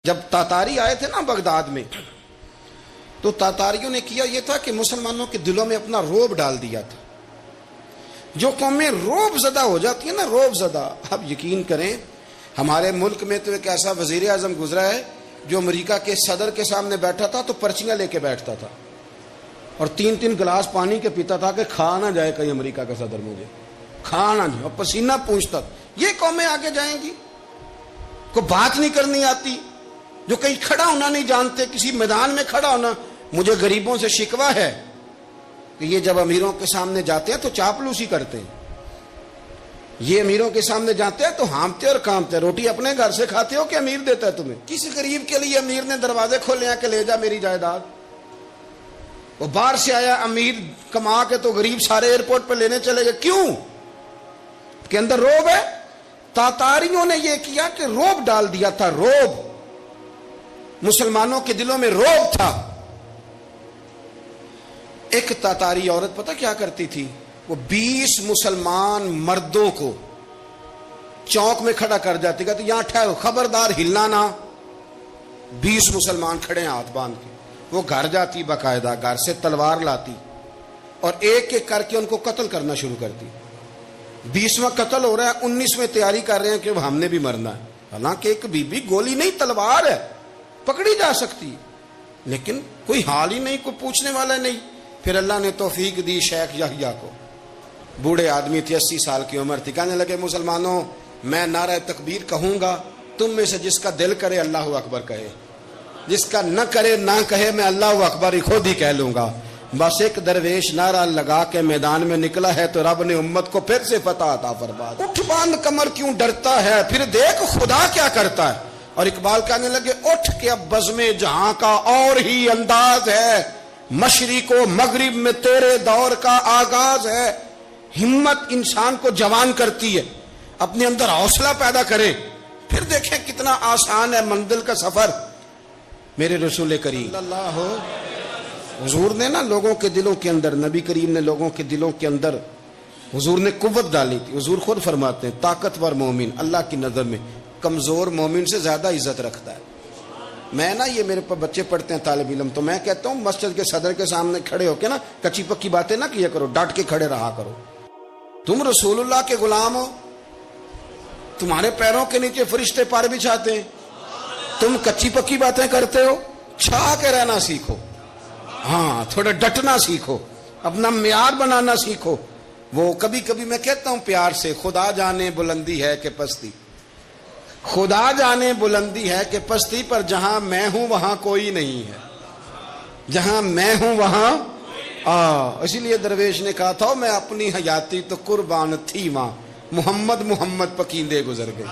جب تاتاری آئے تھے نا بغداد میں، تو تاتاریوں نے کیا یہ تھا کہ مسلمانوں کے دلوں میں اپنا روب ڈال دیا تھا۔ جو قومیں روب زدہ ہو جاتی ہیں نا، روب زدہ، اب یقین کریں ہمارے ملک میں تو ایک ایسا وزیر اعظم گزرا ہے جو امریکہ کے صدر کے سامنے بیٹھا تھا تو پرچیاں لے کے بیٹھتا تھا اور 3 گلاس پانی کے پیتا تھا کہ کھا نہ جائے کہیں امریکہ کا صدر مجھے، کھا نہ جائے، اور پسینہ پونچھتا تھا۔ یہ قومیں آگے جائیں گی؟ کوئی بات نہیں کرنی آتی، جو کہیں کھڑا ہونا نہیں جانتے، کسی میدان میں کھڑا ہونا۔ مجھے غریبوں سے شکوہ ہے کہ یہ جب امیروں کے سامنے جاتے ہیں تو چاپلوسی کرتے ہیں، یہ امیروں کے سامنے جاتے ہیں تو ہانپتے اور کانپتے۔ روٹی اپنے گھر سے کھاتے ہو کہ امیر دیتا ہے تمہیں؟ کسی غریب کے لیے امیر نے دروازے کھولے ہیں کہ لے جا میری جائیداد؟ وہ باہر سے آیا امیر کما کے تو غریب سارے ایئرپورٹ پہ لینے چلے گئے، کیوں؟ کے اندر روب ہے۔ تاتاریوں نے یہ کیا کہ روب ڈال دیا تھا، روب، مسلمانوں کے دلوں میں روب تھا۔ ایک تاتاری عورت پتہ کیا کرتی تھی؟ وہ 20 مسلمان مردوں کو چوک میں کھڑا کر جاتی، کہتی یہاں ٹھہرو، خبردار ہلنا نہ۔ 20 مسلمان کھڑے ہیں ہاتھ باندھ کے، وہ گھر جاتی، باقاعدہ گھر سے تلوار لاتی اور ایک ایک کر کے ان کو قتل کرنا شروع کرتی۔ 20واں قتل ہو رہا ہے، 19ویں تیاری کر رہے ہیں کہ ہم نے بھی مرنا ہے، حالانکہ ایک بی بی گولی نہیں تلوار ہے، پکڑی جا سکتی، لیکن کوئی حال ہی نہیں، کوئی پوچھنے والا نہیں۔ پھر اللہ نے توفیق دی شیخ یحییٰ کو، بوڑھے آدمی تھے، 80 سال کی عمر تھی، کہنے لگے مسلمانوں میں نعرہ تکبیر کہوں گا، تم میں سے جس کا دل کرے اللہ اکبر کہے، جس کا نہ کرے نہ کہے، میں اللہ اکبر ہی خود ہی کہہ لوں گا۔ بس ایک درویش نعرہ لگا کے میدان میں نکلا ہے تو رب نے امت کو پھر سے فتح عطا فرما دی۔ اٹھ باندھ کمر کیوں ڈرتا ہے، پھر دیکھ خدا کیا کرتا ہے۔ اور اقبال کہنے لگے اٹھ کے اب بزم جہاں کا اور ہی انداز ہے، مشرق و مغرب میں تیرے دور کا آغاز ہے۔ ہمت انسان کو جوان کرتی ہے، اپنے اندر حوصلہ پیدا کرے، پھر دیکھیں کتنا آسان ہے منزل کا سفر۔ میرے رسول کریم صلی اللہ حضور نے نا لوگوں کے دلوں کے اندر، نبی کریم نے لوگوں کے دلوں کے اندر حضور نے قوت ڈالی تھی۔ حضور خود فرماتے ہیں طاقتور مومن اللہ کی نظر میں کمزور مومن سے زیادہ عزت رکھتا ہے۔ میں نا یہ میرے پاس بچے پڑھتے ہیں طالب علم، تو میں کہتا ہوں مسجد کے صدر کے سامنے کھڑے ہو کے نا کچی پکی باتیں نہ کیا کرو، ڈٹ کے کھڑے رہا کرو۔ تم رسول اللہ کے غلام ہو، تمہارے پیروں کے نیچے فرشتے پر بچھاتے ہیں، تم کچی پکی باتیں کرتے ہو، چھا کے رہنا سیکھو، ہاں تھوڑا ڈٹنا سیکھو، اپنا معیار بنانا سیکھو۔ وہ کبھی کبھی میں کہتا ہوں پیار سے، خدا جانے بلندی ہے کہ پستی، خدا جانے بلندی ہے کہ پستی، پر جہاں میں ہوں وہاں کوئی نہیں ہے، جہاں میں ہوں وہاں اسی لیے درویش نے کہا تھا میں اپنی حیاتی تو قربان تھی ماں، محمد محمد پکیندے گزر گئے۔